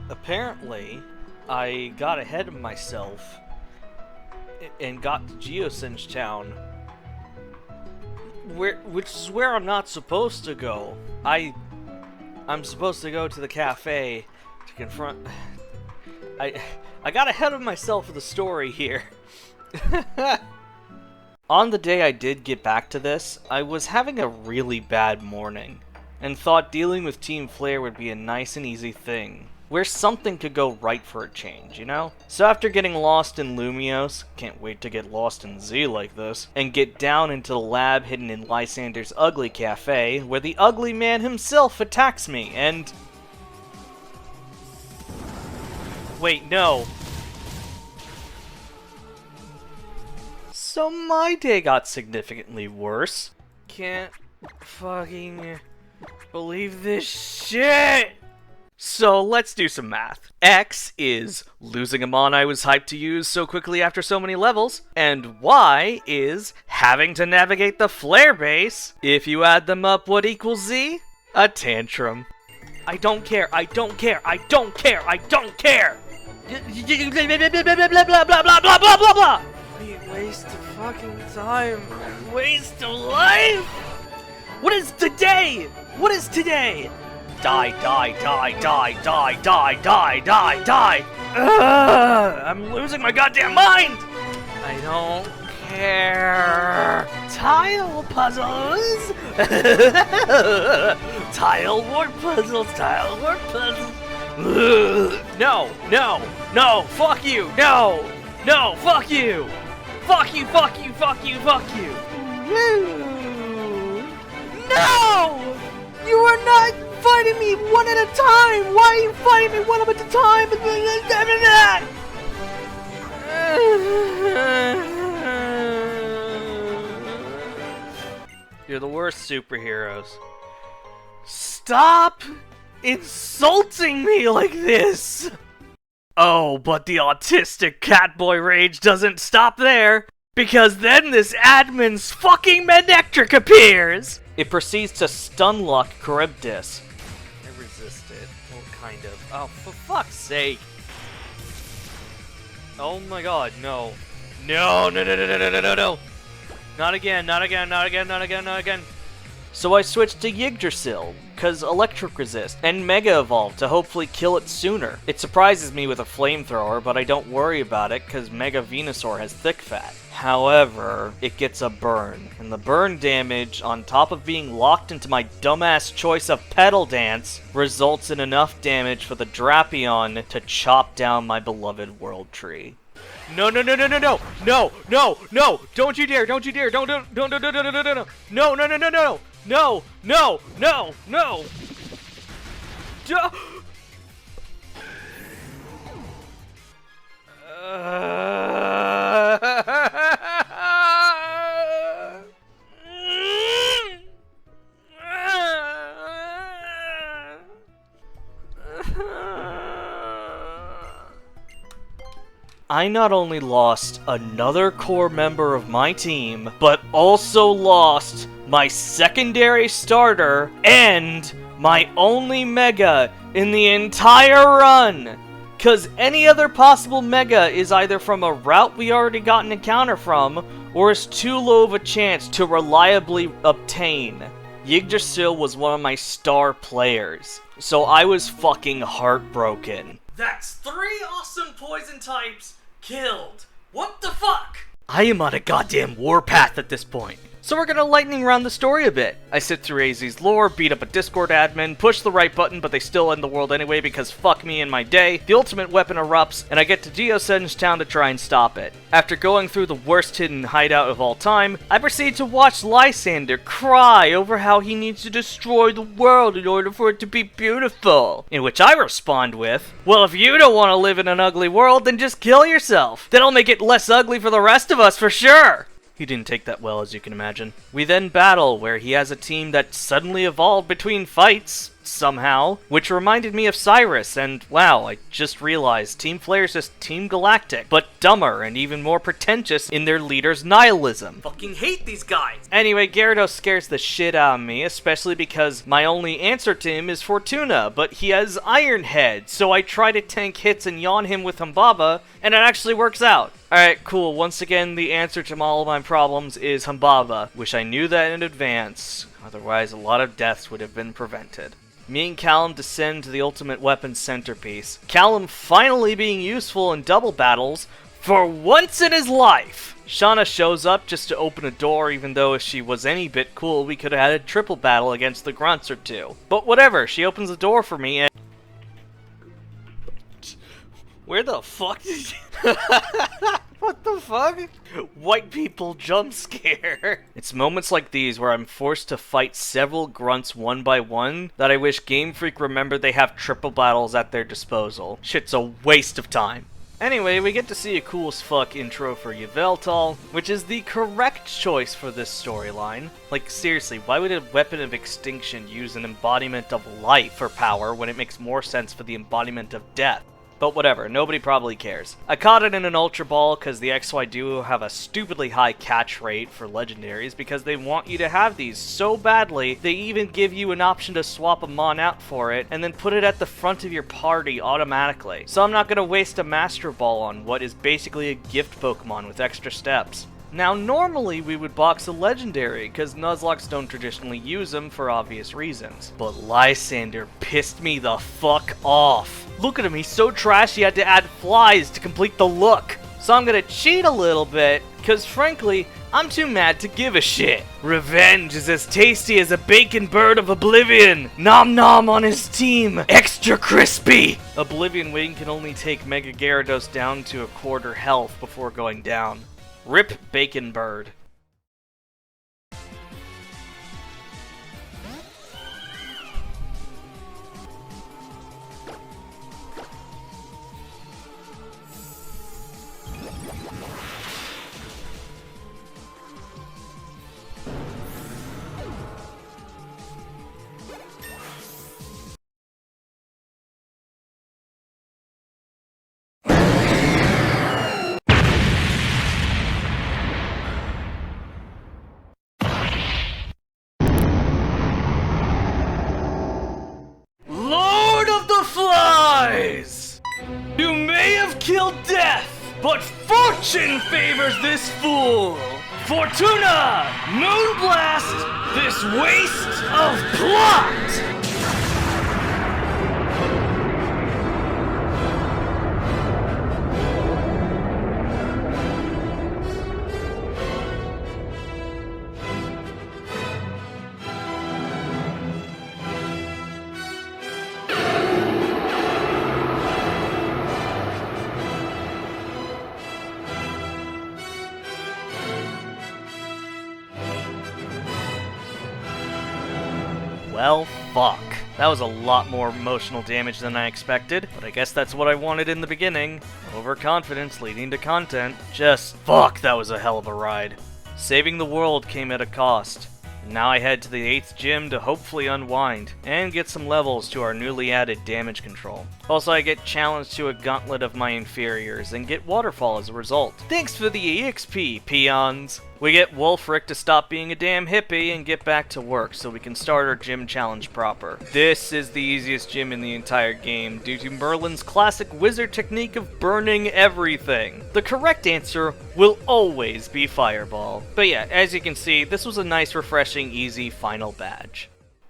Apparently, I got ahead of myself and got to Geosinge Town, which is where I'm not supposed to go. I'm supposed to go to the cafe to confront. I got ahead of myself with the story here. On the day I did get back to this, I was having a really bad morning, and thought dealing with Team Flare would be a nice and easy thing, where something could go right for a change, you know? So after getting lost in Lumios, can't wait to get lost in Z like this, and get down into the lab hidden in Lysander's ugly cafe, where the ugly man himself attacks me, and... Wait, no. So my day got significantly worse. Can't fucking believe this shit! So let's do some math. X is losing a mon I was hyped to use so quickly after so many levels, and Y is having to navigate the Flare base. If you add them up, what equals Z? A tantrum. I don't care, I don't care, I don't care, I don't care! Blah blah blah blah blah blah blah blah blah! Waste of fucking time. Waste of life! What is today? What is today? Die, die, die, die, die, die, die, die, die! I'm losing my goddamn mind! I don't care. Tile puzzles! Tile war puzzles, tile war puzzles! No, no, no, fuck you, no! No, fuck you! Fuck you, fuck you, fuck you, fuck you! No! You are not fighting me one at a time! Why are you fighting me one at a time? You're the worst superheroes. Stop insulting me like this! Oh, but the autistic catboy rage doesn't stop there, because then this admin's fucking Manectric appears! It proceeds to stunlock Charybdis. I resist it. Well, kind of. Oh, for fuck's sake. Oh my god, no. No, no, no, no, no, no, no, no, no! Not again, not again, not again, not again, not again. So I switched to Yggdrasil, cause electric resist, and Mega Evolve to hopefully kill it sooner. It surprises me with a flamethrower, but I don't worry about it cause Mega Venusaur has thick fat. However, it gets a burn, and the burn damage, on top of being locked into my dumbass choice of Petal Dance, results in enough damage for the Drapion to chop down my beloved World Tree. No, no, no, no, no, no, no, no, no, don't you dare, don't you dare, don't, no, no, no, no, no, no, no, no, no, no, no, no, no, no, no, no, no. I not only lost another core member of my team, but also lost my secondary starter and my only Mega in the entire run! Cause any other possible Mega is either from a route we already got an encounter from, or is too low of a chance to reliably obtain. Yggdrasil was one of my star players, so I was fucking heartbroken. That's 3 awesome poison types killed! What the fuck? I am on a goddamn warpath at this point. So we're gonna lightning round the story a bit. I sit through AZ's lore, beat up a Discord admin, push the right button but they still end the world anyway because fuck me and my day, the ultimate weapon erupts, and I get to Geosenge Town to try and stop it. After going through the worst hidden hideout of all time, I proceed to watch Lysander cry over how he needs to destroy the world in order for it to be beautiful. In which I respond with, well, if you don't want to live in an ugly world, then just kill yourself. That'll make it less ugly for the rest of us for sure. He didn't take that well, as you can imagine. We then battle, where he has a team that suddenly evolved between fights, somehow, which reminded me of Cyrus, and wow, I just realized Team Flare's just Team Galactic, but dumber and even more pretentious in their leader's nihilism. Fucking hate these guys! Anyway, Gyarados scares the shit out of me, especially because my only answer to him is Fortuna, but he has Iron Head, so I try to tank hits and yawn him with Humbaba, and it actually works out. Alright, cool. Once again, the answer to all of my problems is Humbaba. Wish I knew that in advance, otherwise a lot of deaths would have been prevented. Me and Callum descend to the ultimate weapon centerpiece. Callum finally being useful in double battles for once in his life. Shauna shows up just to open a door, even though if she was any bit cool, we could have had a triple battle against the grunts or two. But whatever, she opens the door for me and... Where the fuck did you... What the fuck? White people jump scare. It's moments like these where I'm forced to fight several grunts one by one that I wish Game Freak remembered they have triple battles at their disposal. Shit's a waste of time. Anyway, we get to see a cool as fuck intro for Yveltal, which is the correct choice for this storyline. Like, seriously, why would a weapon of extinction use an embodiment of life for power when it makes more sense for the embodiment of death? But whatever, nobody probably cares. I caught it in an Ultra Ball because the XY Duo have a stupidly high catch rate for legendaries because they want you to have these so badly, they even give you an option to swap a Mon out for it and then put it at the front of your party automatically. So I'm not going to waste a Master Ball on what is basically a gift Pokemon with extra steps. Now, normally we would box a legendary, because Nuzlocks don't traditionally use them for obvious reasons. But Lysander pissed me the fuck off. Look at him, he's so trash he had to add flies to complete the look. So I'm gonna cheat a little bit, because frankly, I'm too mad to give a shit. Revenge is as tasty as a bacon bird of Oblivion. Nom nom on his team, extra crispy. Oblivion Wing can only take Mega Gyarados down to a quarter health before going down. Rip Bacon Bird. Lord of the Flies! You may have killed death, but fortune favors this fool! Fortuna! Moonblast! This waste of plot! Well, fuck. That was a lot more emotional damage than I expected, but I guess that's what I wanted in the beginning. Overconfidence leading to content. Just fuck, that was a hell of a ride. Saving the world came at a cost. Now I head to the 8th gym to hopefully unwind, and get some levels to our newly added damage control. Also, I get challenged to a gauntlet of my inferiors, and get Waterfall as a result. Thanks for the EXP, peons! We get Wolfric to stop being a damn hippie and get back to work so we can start our gym challenge proper. This is the easiest gym in the entire game due to Merlin's classic wizard technique of burning everything. The correct answer will always be Fireball. But yeah, as you can see, this was a nice, refreshing, easy final badge.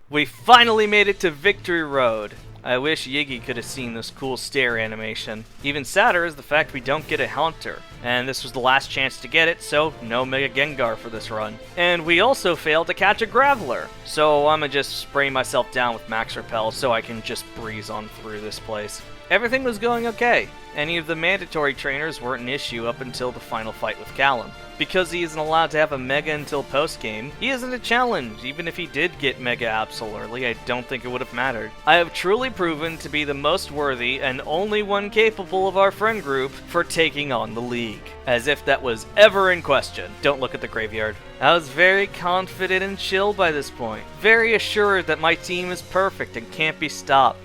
We finally made it to Victory Road. I wish Yiggy could have seen this cool stare animation. Even sadder is the fact we don't get a Haunter, and this was the last chance to get it, so no Mega Gengar for this run. And we also failed to catch a Graveler, so I'ma just spray myself down with Max Repel so I can just breeze on through this place. Everything was going okay. Any of the mandatory trainers weren't an issue up until the final fight with Callum. Because he isn't allowed to have a Mega until post-game, he isn't a challenge. Even if he did get Mega Absol early, I don't think it would have mattered. I have truly proven to be the most worthy and only one capable of our friend group for taking on the league. As if that was ever in question. Don't look at the graveyard. I was very confident and chill by this point. Very assured that my team is perfect and can't be stopped.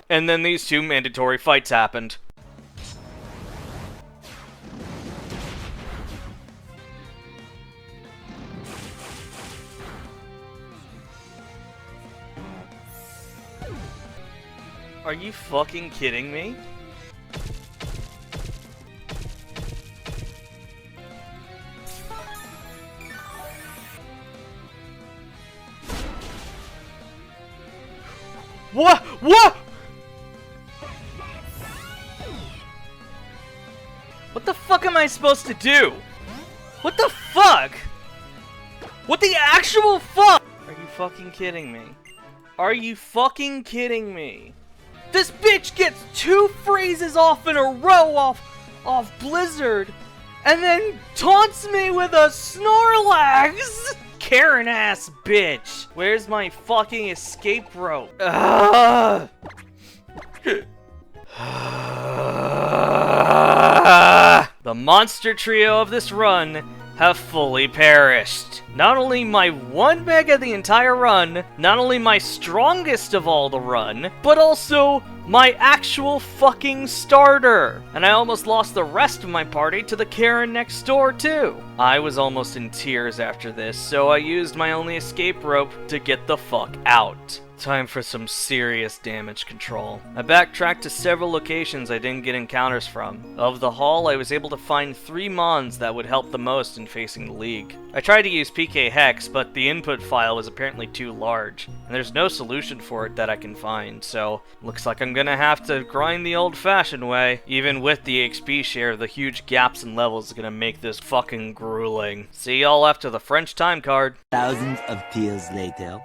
And then these two mandatory fights happened. Are you fucking kidding me? What? What? What the fuck am I supposed to do? What the fuck? What the actual fuck? Are you fucking kidding me? Are you fucking kidding me? This bitch gets 2 phrases off in a row off Blizzard, and then taunts me with a Snorlax! Karen ass bitch! Where's my fucking escape rope? Ugh. The monster trio of this run have fully perished. Not only my 1 Mega the entire run, not only my strongest of all the run, but also my actual fucking starter. And I almost lost the rest of my party to the Karen next door too. I was almost in tears after this, so I used my only escape rope to get the fuck out. Time for some serious damage control. I backtracked to several locations I didn't get encounters from. Of the haul, I was able to find 3 mons that would help the most in facing the league. I tried to use PK Hex, but the input file was apparently too large, and there's no solution for it that I can find, so looks like I'm gonna have to grind the old-fashioned way. Even with the XP share, the huge gaps in levels is gonna make this fucking grueling. See y'all after the French time card. Thousands of tears later.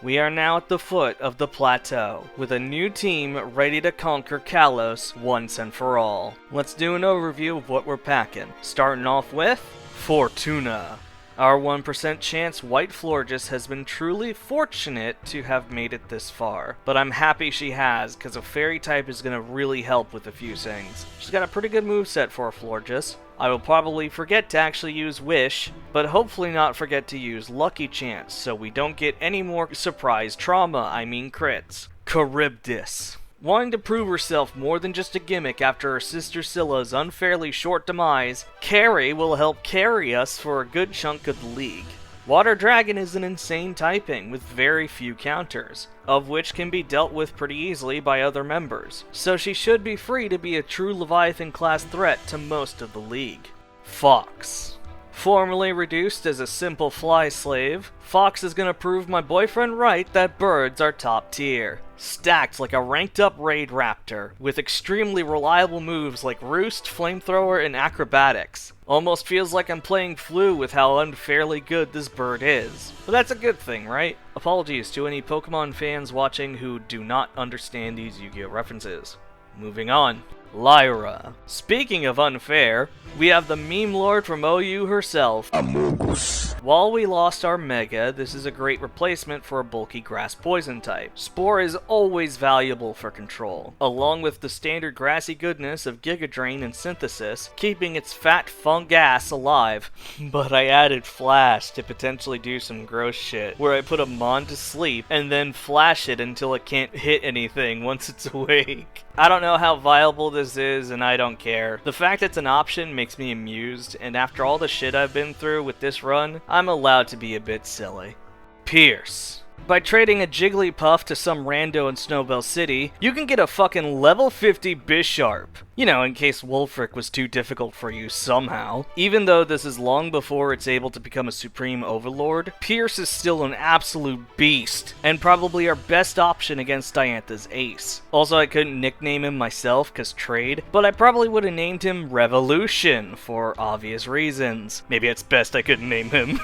We are now at the foot of the plateau, with a new team ready to conquer Kalos once and for all. Let's do an overview of what we're packing. Starting off with Fortuna. Our 1% chance White Florges has been truly fortunate to have made it this far, but I'm happy she has, because a fairy type is going to really help with a few things. She's got a pretty good moveset for a Florges. I will probably forget to actually use Wish, but hopefully not forget to use Lucky Chance, so we don't get any more surprise trauma, crits. Charybdis. Wanting to prove herself more than just a gimmick after her sister Scylla's unfairly short demise, Carrie will help carry us for a good chunk of the league. Water Dragon is an insane typing with very few counters, of which can be dealt with pretty easily by other members, so she should be free to be a true Leviathan class threat to most of the league. Fox. Formerly reduced as a simple fly slave, Fox is gonna prove my boyfriend right that birds are top tier. Stacked like a ranked up raid raptor, with extremely reliable moves like Roost, Flamethrower, and Acrobatics. Almost feels like I'm playing Flu with how unfairly good this bird is. But that's a good thing, right? Apologies to any Pokemon fans watching who do not understand these Yu-Gi-Oh references. Moving on. Lyra. Speaking of unfair, we have the meme lord from OU herself. Amogus. While we lost our Mega, this is a great replacement for a bulky grass poison type. Spore is always valuable for control, along with the standard grassy goodness of Giga Drain and Synthesis, keeping its fat funk ass alive. But I added Flash to potentially do some gross shit, where I put a Mon to sleep and then flash it until it can't hit anything once it's awake. I don't know how viable this is, and I don't care. The fact it's an option makes me amused, and after all the shit I've been through with this run, I'm allowed to be a bit silly. Pierce. By trading a Jigglypuff to some rando in Snowbell City, you can get a fucking level 50 Bisharp. You know, in case Wulfric was too difficult for you somehow. Even though this is long before it's able to become a Supreme Overlord, Pierce is still an absolute beast, and probably our best option against Diantha's ace. Also, I couldn't nickname him myself, cause trade, but I probably would have named him Revolution, for obvious reasons. Maybe it's best I couldn't name him.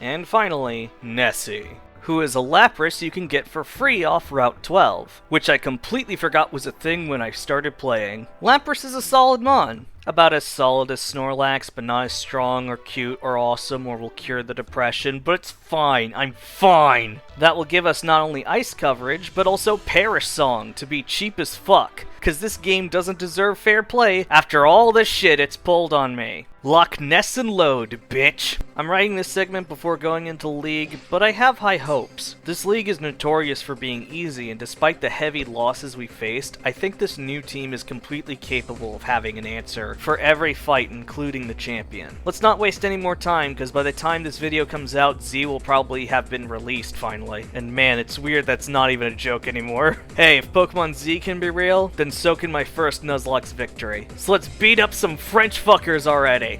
And finally, Nessie, who is a Lapras you can get for free off Route 12, which I completely forgot was a thing when I started playing. Lapras is a solid mon. About as solid as Snorlax, but not as strong or cute or awesome or will cure the depression, but it's fine, I'm fine! That will give us not only ice coverage, but also Perish Song to be cheap as fuck, cause this game doesn't deserve fair play after all the shit it's pulled on me. Loch Ness and load, bitch! I'm writing this segment before going into League, but I have high hopes. This league is notorious for being easy, and despite the heavy losses we faced, I think this new team is completely capable of having an answer for every fight, including the champion. Let's not waste any more time, because by the time this video comes out, Z will probably have been released finally. And man, it's weird that's not even a joke anymore. Hey, if Pokemon Z can be real, then so can my first Nuzlocked victory. So let's beat up some French fuckers already!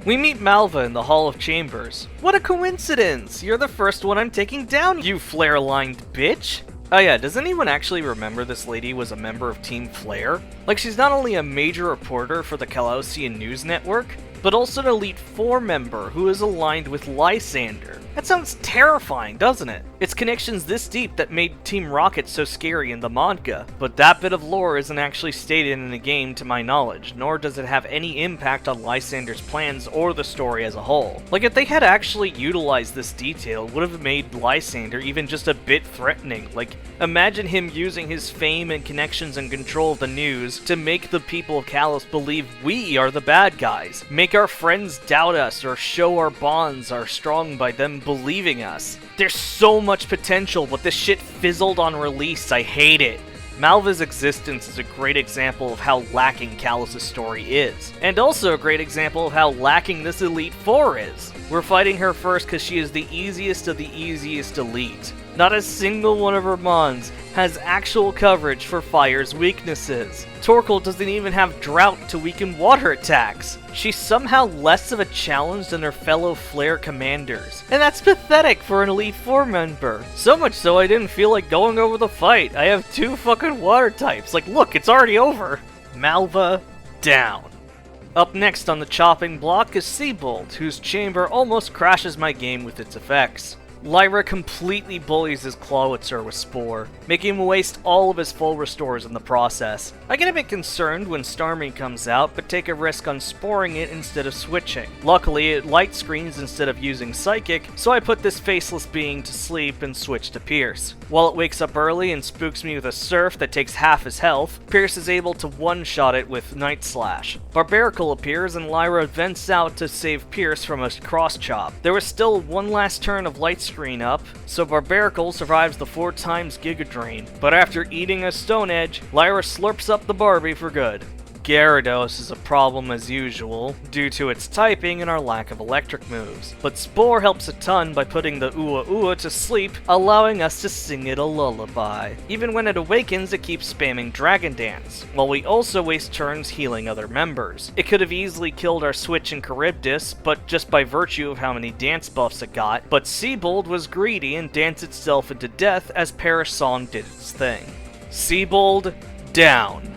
We meet Malva in the Hall of Chambers. What a coincidence! You're the first one I'm taking down, you flare-lined bitch! Oh yeah, does anyone actually remember this lady was a member of Team Flare? Like, she's not only a major reporter for the Kalosian News Network, but also an Elite Four member who is aligned with Lysander. That sounds terrifying, doesn't it? It's connections this deep that made Team Rocket so scary in the manga, but that bit of lore isn't actually stated in the game to my knowledge, nor does it have any impact on Lysander's plans or the story as a whole. Like, if they had actually utilized this detail, it would have made Lysander even just a bit threatening. Like, imagine him using his fame and connections and control of the news to make the people of Kalos believe we are the bad guys. Make our friends doubt us or show our bonds are strong by them believing us. There's so much potential, but this shit fizzled on release. I hate it. Malva's existence is a great example of how lacking Kalos' story is, and also a great example of how lacking this Elite Four is. We're fighting her first because she is the easiest of the easiest Elite. Not a single one of her mons has actual coverage for Fire's weaknesses. Torkoal doesn't even have Drought to weaken water attacks. She's somehow less of a challenge than her fellow Flare commanders. And that's pathetic for an Elite Four member. So much so I didn't feel like going over the fight. I have 2 fucking water types. Like, look, it's already over. Malva, down. Up next on the chopping block is Seabold, whose chamber almost crashes my game with its effects. Lyra completely bullies his Clawitzer with Spore, making him waste all of his full restores in the process. I get a bit concerned when Starmie comes out, but take a risk on sporing it instead of switching. Luckily, it light screens instead of using Psychic, so I put this faceless being to sleep and switch to Pierce. While it wakes up early and spooks me with a Surf that takes half his health, Pierce is able to one-shot it with Night Slash. Barbaracle appears and Lyra vents out to save Pierce from a cross-chop. There was still one last turn of light screen up, so Barbaracle survives the 4 times Giga Drain, but after eating a Stone Edge, Lyra slurps up the Barbie for good. Gyarados is a problem as usual, due to its typing and our lack of electric moves, but Spore helps a ton by putting the Ua Ua to sleep, allowing us to sing it a lullaby. Even when it awakens, it keeps spamming Dragon Dance, while we also waste turns healing other members. It could have easily killed our Switch and Charybdis, but just by virtue of how many dance buffs it got, but Seabold was greedy and danced itself into death as Perish Song did its thing. Seabold, down.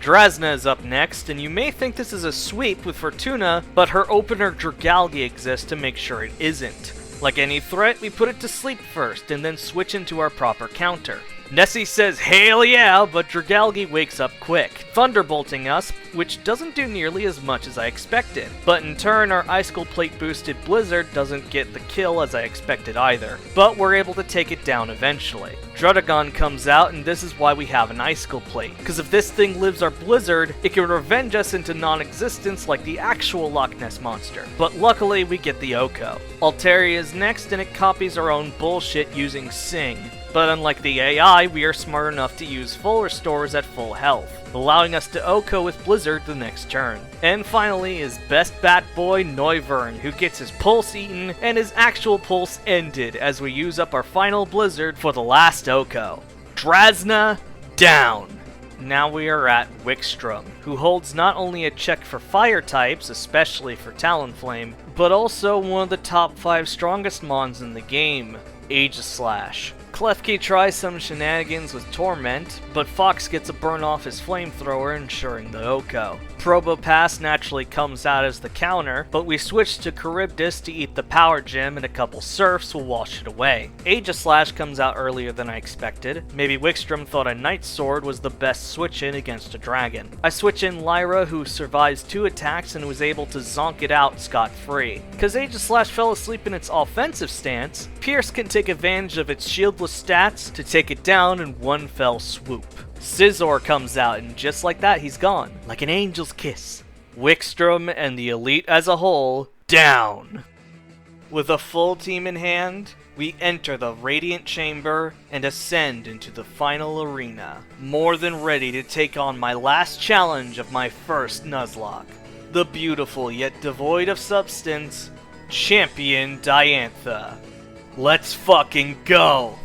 Drasna is up next, and you may think this is a sweep with Fortuna, but her opener Dragalge exists to make sure it isn't. Like any threat, we put it to sleep first, and then switch into our proper counter. Nessie says hail yeah, but Dragalge wakes up quick, thunderbolting us, which doesn't do nearly as much as I expected. But in turn, our Icicle Plate boosted Blizzard doesn't get the kill as I expected either, but we're able to take it down eventually. Drudagon comes out, and this is why we have an Icicle Plate, because if this thing lives our Blizzard, it can revenge us into non-existence like the actual Loch Ness monster. But luckily, we get the Oko. Altaria is next, and it copies our own bullshit using Sing. But unlike the AI, we are smart enough to use full restores at full health, allowing us to OHKO with Blizzard the next turn. And finally is best bat boy Noivern, who gets his pulse eaten and his actual pulse ended as we use up our final Blizzard for the last OHKO. Drasna down! Now we are at Wickstrom, who holds not only a check for fire types, especially for Talonflame, but also one of the top 5 strongest mons in the game, Aegislash. Klefki tries some shenanigans with Torment, but Fox gets a burn off his flamethrower, ensuring the OHKO. Probopass naturally comes out as the counter, but we switch to Charybdis to eat the power gem and a couple surfs will wash it away. Aegislash comes out earlier than I expected. Maybe Wickstrom thought a Knight's Sword was the best switch in against a dragon. I switch in Lyra, who survives 2 attacks and was able to zonk it out scot-free. Cause Aegislash fell asleep in its offensive stance, Pierce can take advantage of its shieldless stats to take it down in one fell swoop. Scizor comes out, and just like that, he's gone. Like an angel's kiss. Wickstrom and the Elite as a whole, down! With a full team in hand, we enter the Radiant Chamber and ascend into the final arena. More than ready to take on my last challenge of my first Nuzlocke. The beautiful yet devoid of substance, Champion Diantha. Let's fucking go!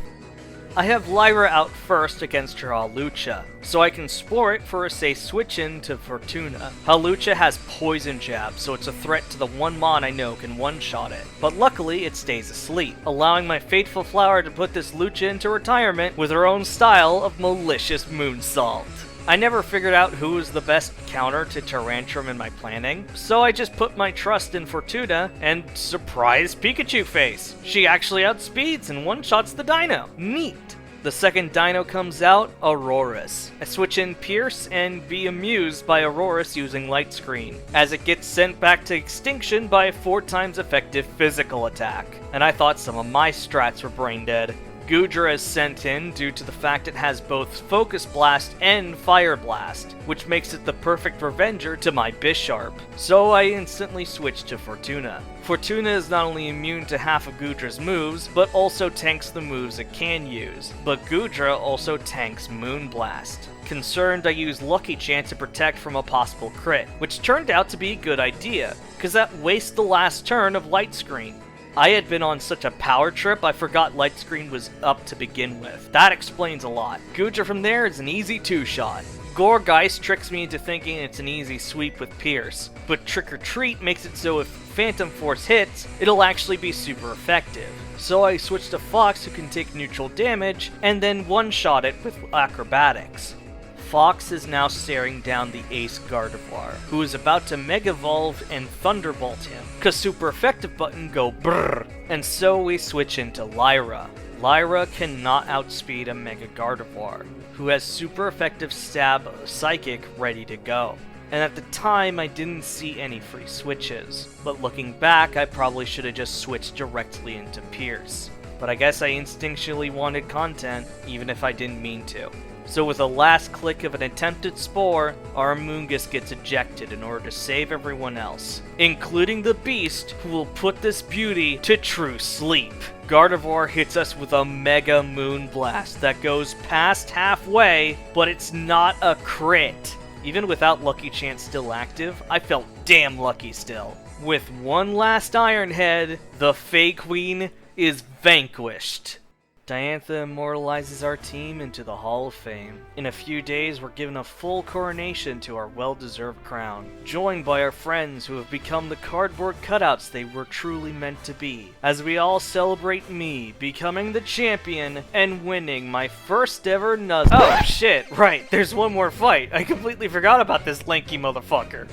I have Lyra out first against her Hawlucha, so I can Spore it for a safe switch in to Fortuna. Hawlucha has Poison Jab, so it's a threat to the one mon I know can one-shot it, but luckily it stays asleep, allowing my Fateful Flower to put this Lucha into retirement with her own style of malicious Moonsault. I never figured out who was the best counter to Tyrantrum in my planning, so I just put my trust in Fortuna and surprise Pikachu face. She actually outspeeds and one-shots the Dino. Neat. The second Dino comes out, Aurorus. I switch in Pierce and be amused by Aurorus using Light Screen, as it gets sent back to extinction by a 4 times effective physical attack. And I thought some of my strats were brain dead. Goodra is sent in due to the fact it has both Focus Blast and Fire Blast, which makes it the perfect revenger to my Bisharp, so I instantly switch to Fortuna. Fortuna is not only immune to half of Goodra's moves, but also tanks the moves it can use, but Goodra also tanks Moonblast. Concerned, I use Lucky Chance to protect from a possible crit, which turned out to be a good idea, cause that wastes the last turn of Light Screen. I had been on such a power trip, I forgot Light Screen was up to begin with. That explains a lot. Goodra from there is an easy 2-shot. Gourgeist tricks me into thinking it's an easy sweep with Pierce, but Trick or Treat makes it so if Phantom Force hits, it'll actually be super effective. So I switch to Fox, who can take neutral damage, and then one-shot it with Acrobatics. Fox is now staring down the Ace Gardevoir, who is about to Mega Evolve and Thunderbolt him, cause super effective button go brrr, and so we switch into Lyra. Lyra cannot outspeed a Mega Gardevoir, who has super effective Stab Psychic ready to go. And at the time I didn't see any free switches, but looking back I probably should have just switched directly into Pierce. But I guess I instinctually wanted content, even if I didn't mean to. So with a last click of an attempted Spore, our Amoonguss gets ejected in order to save everyone else, including the Beast, who will put this beauty to true sleep. Gardevoir hits us with a Mega Moonblast that goes past halfway, but it's not a crit. Even without Lucky Chance still active, I felt damn lucky still. With one last Iron Head, the Fey Queen is vanquished. Diantha immortalizes our team into the Hall of Fame. In a few days, we're given a full coronation to our well-deserved crown, joined by our friends who have become the cardboard cutouts they were truly meant to be, as we all celebrate me becoming the champion and winning my first ever Nuzlocke. Oh shit, right, there's one more fight. I completely forgot about this lanky motherfucker.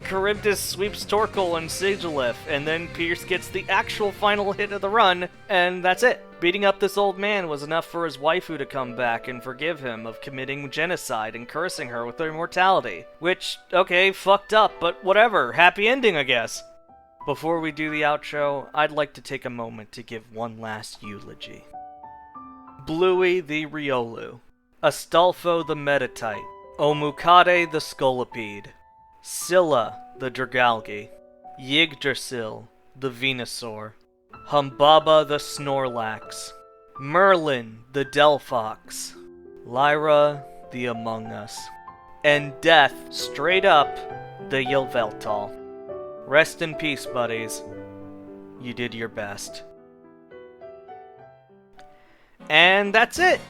Charybdis sweeps Torkoal and Sigilyph, and then Pierce gets the actual final hit of the run, and that's it. Beating up this old man was enough for his waifu to come back and forgive him of committing genocide and cursing her with her immortality. Which, okay, fucked up, but whatever, happy ending I guess. Before we do the outro, I'd like to take a moment to give one last eulogy. Bluey the Riolu, Astolfo the Metatite, Omukade the Scolipede, Scylla the Dragalge, Yggdrasil the Venusaur, Humbaba the Snorlax, Merlin, the Delphox, Lyra, the Among Us, and Death, straight up, the Yelveltal. Rest in peace, buddies. You did your best. And that's it!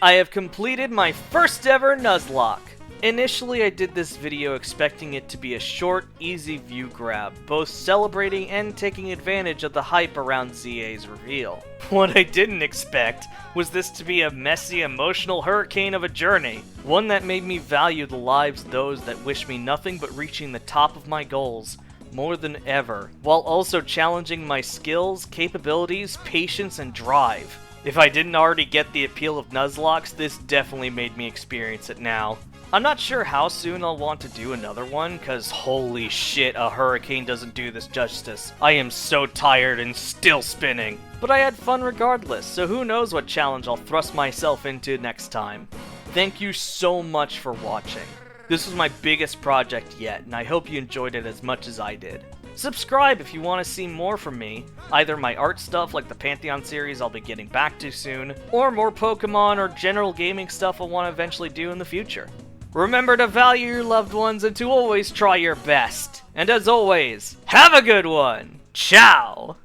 I have completed my first ever Nuzlocke. Initially, I did this video expecting it to be a short, easy view grab, both celebrating and taking advantage of the hype around ZA's reveal. What I didn't expect was this to be a messy, emotional hurricane of a journey, one that made me value the lives of those that wish me nothing but reaching the top of my goals more than ever, while also challenging my skills, capabilities, patience, and drive. If I didn't already get the appeal of Nuzlocks, this definitely made me experience it now. I'm not sure how soon I'll want to do another one, cause holy shit, a hurricane doesn't do this justice. I am so tired and still spinning. But I had fun regardless, so who knows what challenge I'll thrust myself into next time. Thank you so much for watching. This was my biggest project yet, and I hope you enjoyed it as much as I did. Subscribe if you want to see more from me, either my art stuff like the Pantheon series I'll be getting back to soon, or more Pokemon or general gaming stuff I'll want to eventually do in the future. Remember to value your loved ones and to always try your best. And as always, have a good one! Ciao!